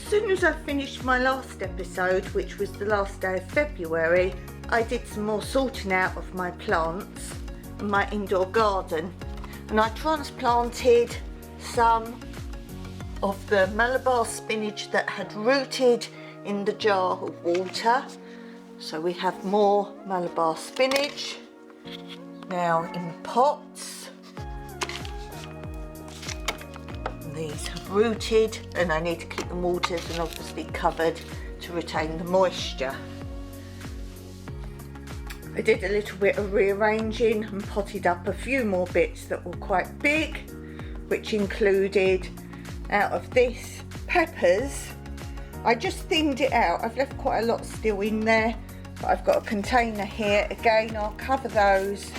soon as I finished my last episode, which was the last day of February, I did some more sorting out of my plants in my indoor garden, and I transplanted some of the Malabar spinach that had rooted in the jar of water. So we have more Malabar spinach now in pots. These have rooted, and I need to keep them watered and obviously covered to retain the moisture. I did a little bit of rearranging and potted up a few more bits that were quite big, which included, out of this, peppers. I just thinned it out. I've left quite a lot still in there, but I've got a container here. Again, I'll cover those.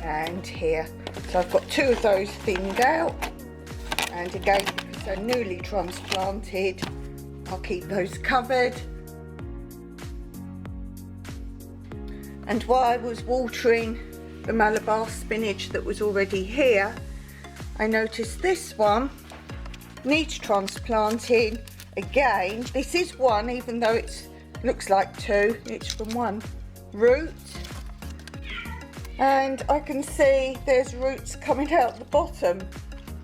And here, so I've got two of those thinned out, and again, because they're newly transplanted, I'll keep those covered. And while I was watering the Malabar spinach that was already here, I noticed this one needs transplanting again. This is one, even though it looks like two, it's from one root. And I can see there's roots coming out the bottom,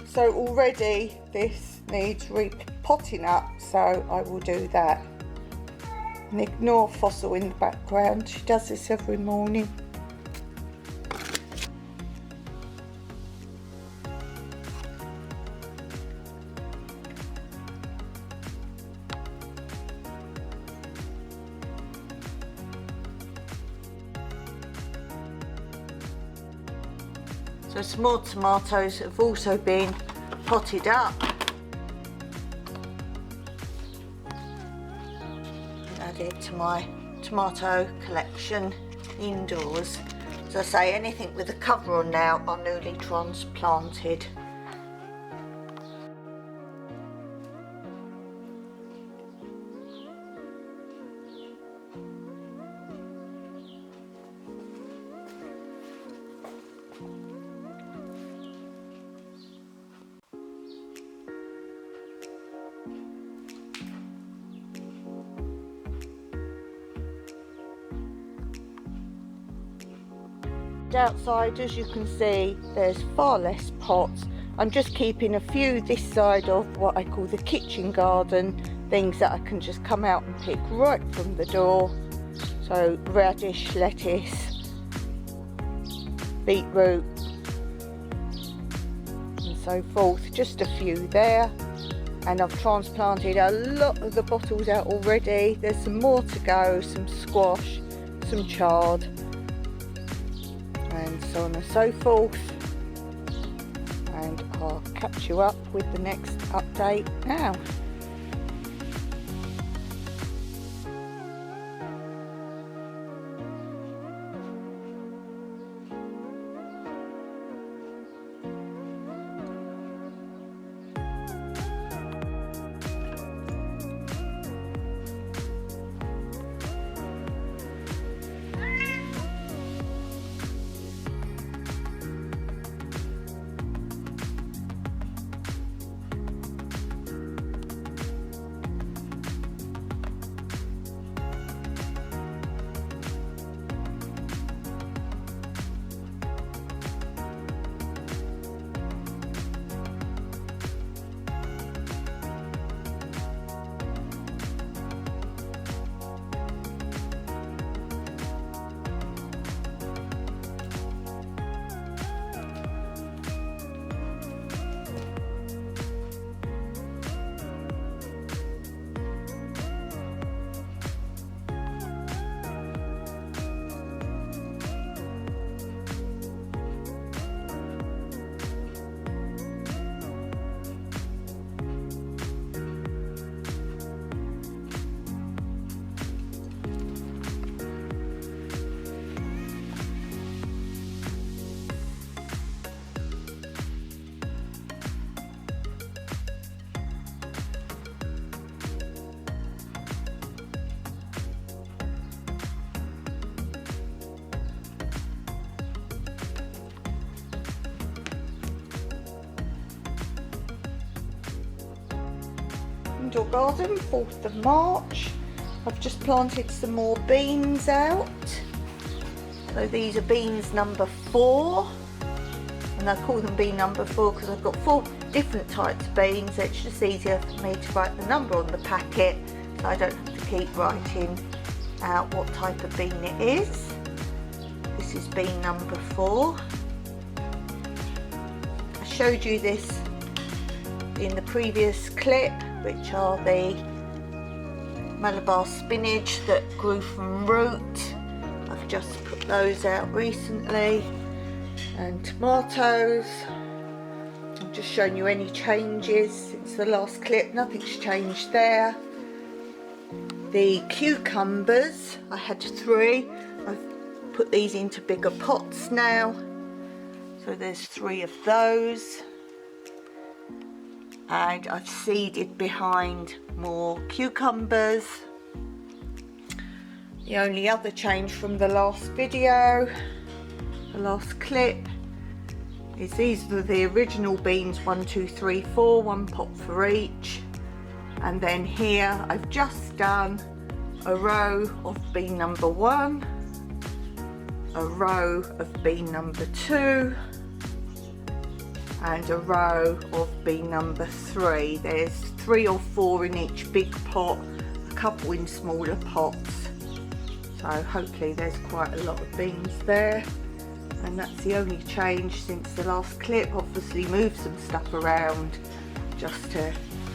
so already this needs repotting up, so I will do that. And ignore Fossil in the background, she does this every morning. So some more tomatoes have also been potted up. Added to my tomato collection indoors. As I say, anything with a cover on now are newly transplanted. Outside, as you can see, there's far less pots. I'm just keeping a few this side of what I call the kitchen garden, things that I can just come out and pick right from the door. So radish, lettuce, beetroot and so forth, just a few there. And I've transplanted a lot of the bottles out already. There's some more to go, some squash, some chard, and so on and so forth. And I'll catch you up with the next update now. indoor garden, 4th of March. I've just planted some more beans out. So these are beans number 4, and I call them bean number 4 because I've got 4 different types of beans. It's just easier for me to write the number on the packet, so I don't have to keep writing out what type of bean it is. This is bean number 4. I showed you this in the previous clip, which are the Malabar spinach that grew from root. I've just put those out recently, and tomatoes. I'm just showing you any changes since the last clip. Nothing's changed there. The cucumbers, I had 3. I've put these into bigger pots now, so there's 3 of those, and I've seeded behind more cucumbers. The only other change from the last video, the last clip, is these are the original beans, 1, 2, 3, 4, 1 pot for each. And then here I've just done a row of bean number 1, a row of bean number 2, and a row of bean number 3. There's 3 or 4 in each big pot, a couple in smaller pots. So hopefully there's quite a lot of beans there, and that's the only change since the last clip. Obviously moved some stuff around just to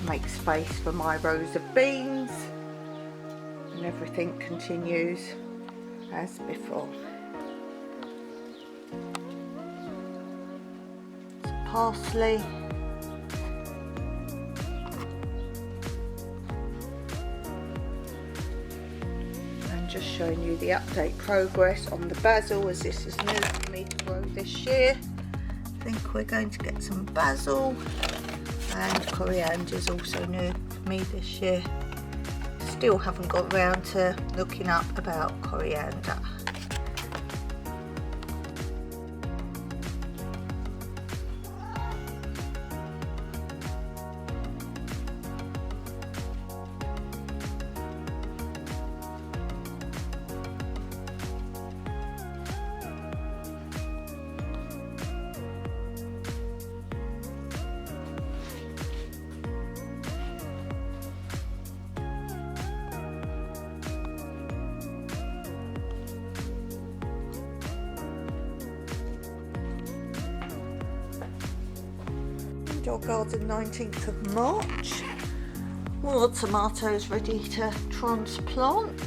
make space for my rows of beans, and everything continues as before. Some parsley. Just showing you the update progress on the basil, as this is new for me to grow this year. I think we're going to get some basil, and coriander is also new for me this year. Still haven't got around to looking up about coriander. Indoor garden, 19th of March. More tomatoes ready to transplant,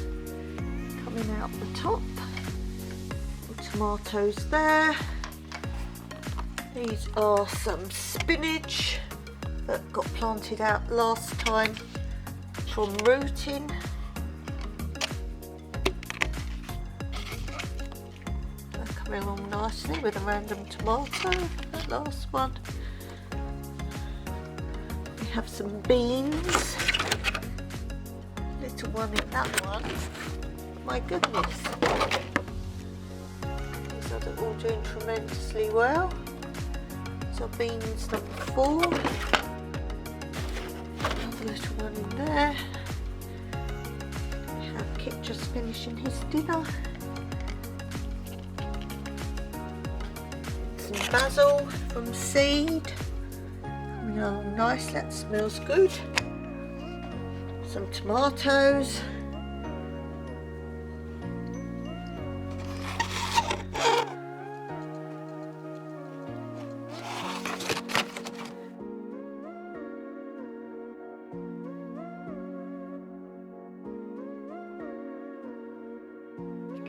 coming out the top. The tomatoes there. These are some spinach that got planted out last time from rooting. They're coming along nicely with a random tomato, that last one. Have some beans, little one in that one. My goodness, these are all doing tremendously well. So beans number 4, another little one in there. We have Kit just finishing his dinner. Some basil from seed. Oh, nice, that smells good. Some tomatoes.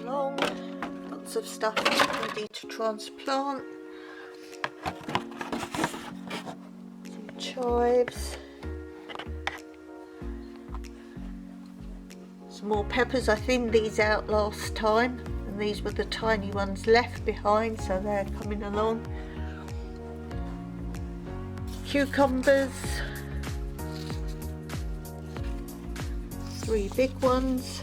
Long, lots of stuff ready to transplant. Chives, some more peppers. I thinned these out last time, and these were the tiny ones left behind, so they're coming along. Cucumbers, 3 big ones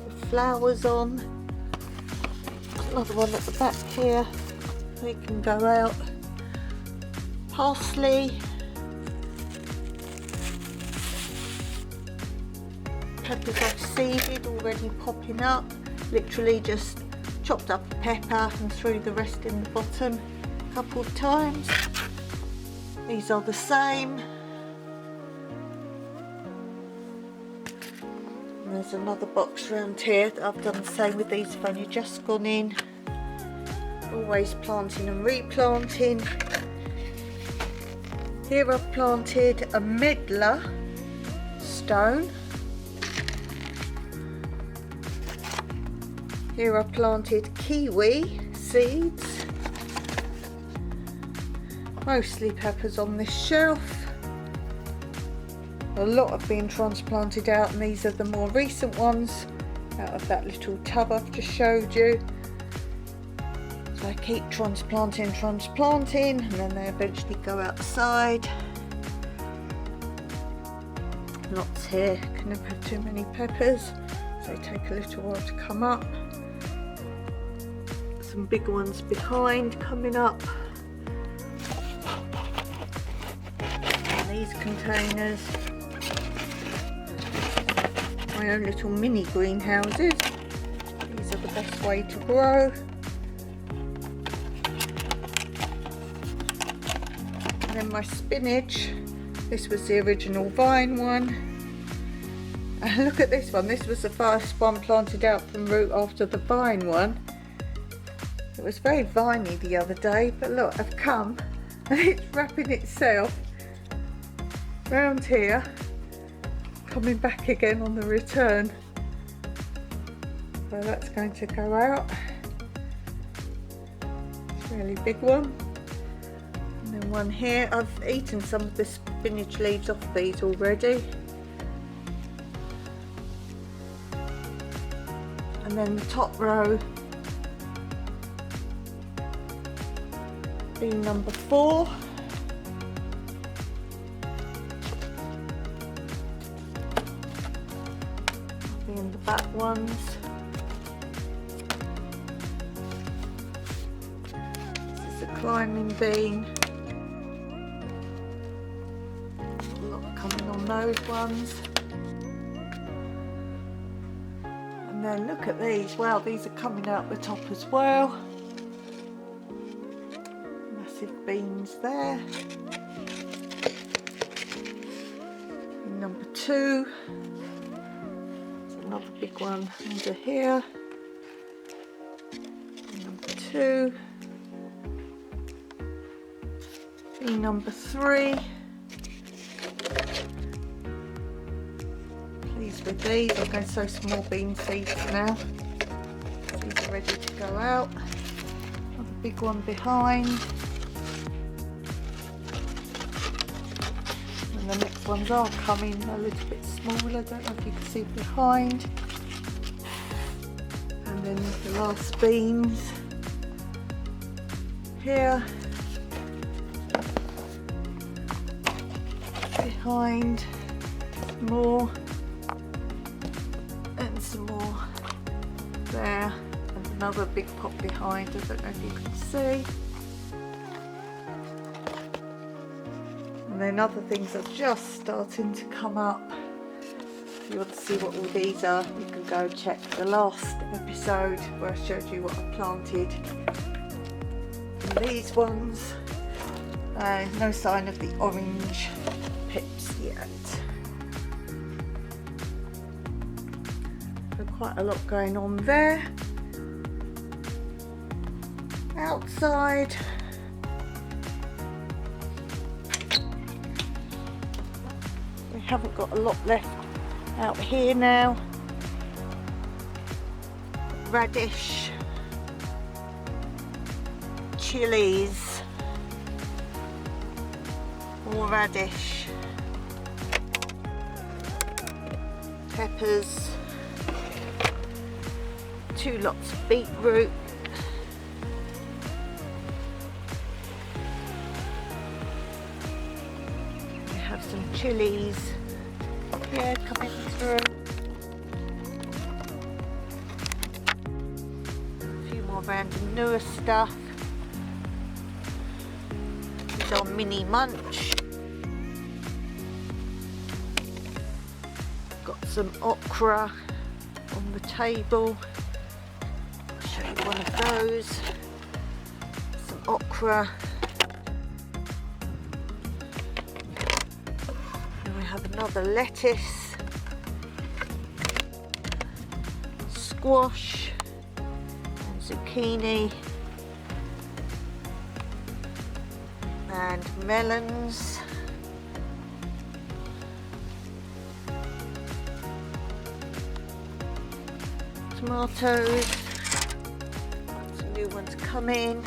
with flowers on. Another one at the back here, they can go out. Parsley, peppers I've seeded already popping up. Literally just chopped up a pepper and threw the rest in the bottom a couple of times. These are the same. And there's another box around here that I've done the same with. These have only just gone in. Always planting and replanting. Here I've planted a medlar stone. Here I planted kiwi seeds. Mostly peppers on this shelf. A lot have been transplanted out, and these are the more recent ones out of that little tub I've just showed you. So I keep transplanting, and then they eventually go outside. Lots here, can never have too many peppers, so they take a little while to come up. Some big ones behind coming up. And these containers, my own little mini greenhouses. These are the best way to grow. And then my spinach, this was the original vine one. And look at this one, this was the first one planted out from root after the vine one. It was very viney the other day, but look, I've come and it's wrapping itself round here, coming back again on the return. So that's going to go out. It's a really big one. And then one here. I've eaten some of the spinach leaves off these already. And then the top row being number 4. Being the back ones. This is a climbing bean. A lot coming on those ones. And then look at these. Wow, these are coming out the top as well. Massive beans there. And number 2. There's another big one under here. And number 2. Bean number 3. Pleased with these. I'm going to sow some more bean seeds now. These are ready to go out. Another big one behind. And the next ones are coming a little bit smaller. I don't know if you can see behind. And then the last beans here. Behind more. And some more there, and another big pot behind. I don't know if you can see. And then other things are just starting to come up. If you want to see what all these are, you can go check the last episode where I showed you what I planted. And these ones, no sign of the orange pips yet. Quite a lot going on there. Outside, we haven't got a lot left out here now. Radish, chilies, more radish, peppers, 2 lots of beetroot, we have some chilies here coming through, a few more random newer stuff. These are mini munch, Got some okra on the table. I'll show you one of those. Some okra. And we have another lettuce, squash, and zucchini, and melons. Tomatoes, some new ones come in.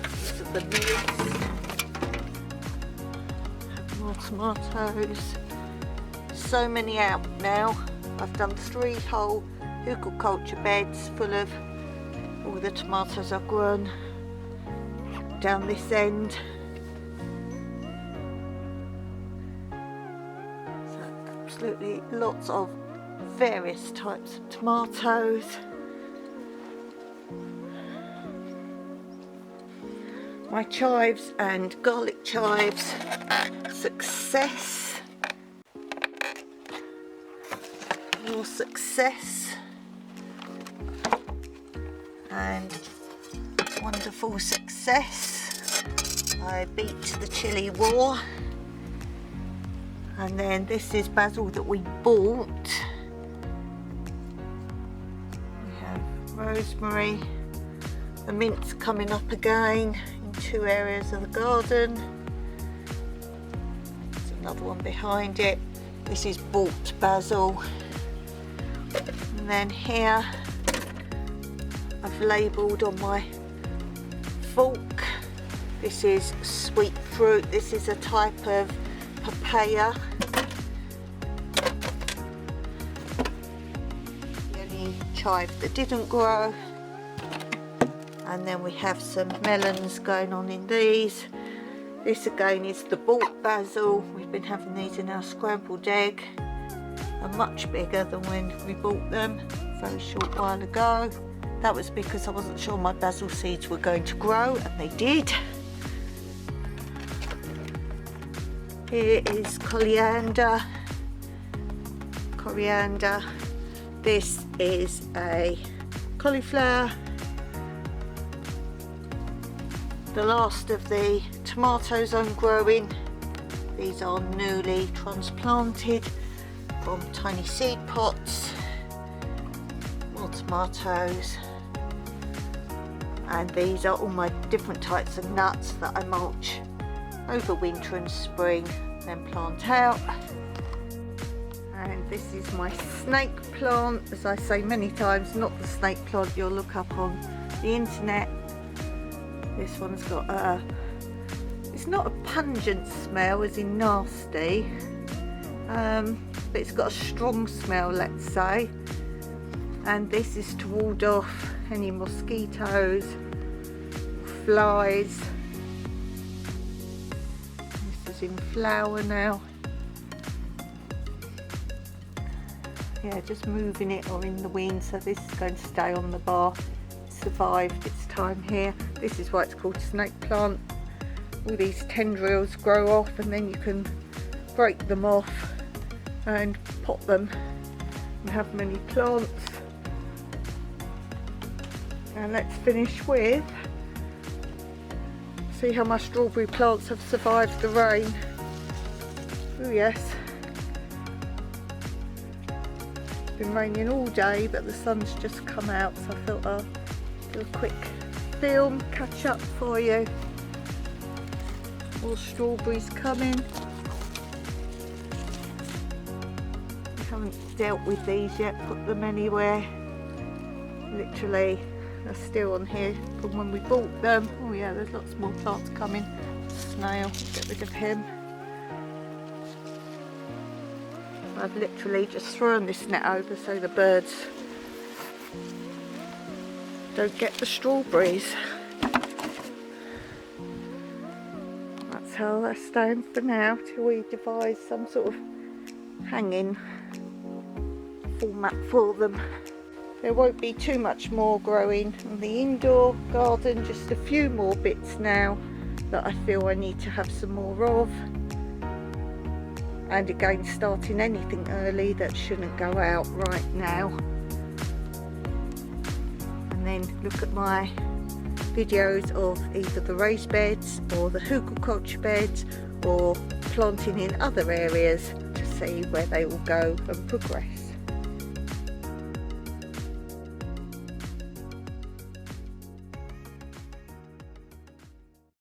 These are the newest. More tomatoes. So many out now. I've done 3 whole Hugelkultur beds full of all the tomatoes I've grown down this end. So absolutely lots of various types of tomatoes. My chives and garlic chives, success. More success. And wonderful success. I beat the chili war. And then this is basil that we bought. Rosemary, the mint's coming up again in 2 areas of the garden. There's another one behind it. This is bought basil. And then here I've labelled on my fork, this is sweet fruit. This is a type of papaya. Chive that didn't grow. And then we have some melons going on in these. This again is the bought basil. We've been having these in our scrambled egg. Are much bigger than when we bought them a very short while ago. That was because I wasn't sure my basil seeds were going to grow, and they did. Here is coriander. This is a cauliflower. The last of the tomatoes I'm growing. These are newly transplanted from tiny seed pots. More tomatoes. And these are all my different types of nuts that I mulch over winter and spring, then plant out. And this is my snake plant, as I say many times, not the snake plant you'll look up on the internet. This one's got it's not a pungent smell as in nasty, but it's got a strong smell, let's say. And this is to ward off any mosquitoes, flies. This is in flower now. Yeah, just moving it or in the wind, so this is going to stay on the bar. It survived its time here. This is why it's called a snake plant. All these tendrils grow off and then you can break them off and pot them and have many plants. And let's finish with, see how my strawberry plants have survived the rain. Oh yes. Been raining all day, but the sun's just come out, so I thought I'll do a quick film catch up for you. More strawberries coming. I haven't dealt with these yet, put them anywhere. Literally, they're still on here from when we bought them. Oh yeah, there's lots more plants coming. Snail, get rid of him. I've literally just thrown this net over so the birds don't get the strawberries. That's how they're staying for now, till we devise some sort of hanging format for them. There won't be too much more growing in the indoor garden, just a few more bits now that I feel I need to have some more of. and again starting anything early that shouldn't go out right now. And then look at my videos of either the raised beds or the Hugelkultur beds or planting in other areas to see where they will go and progress.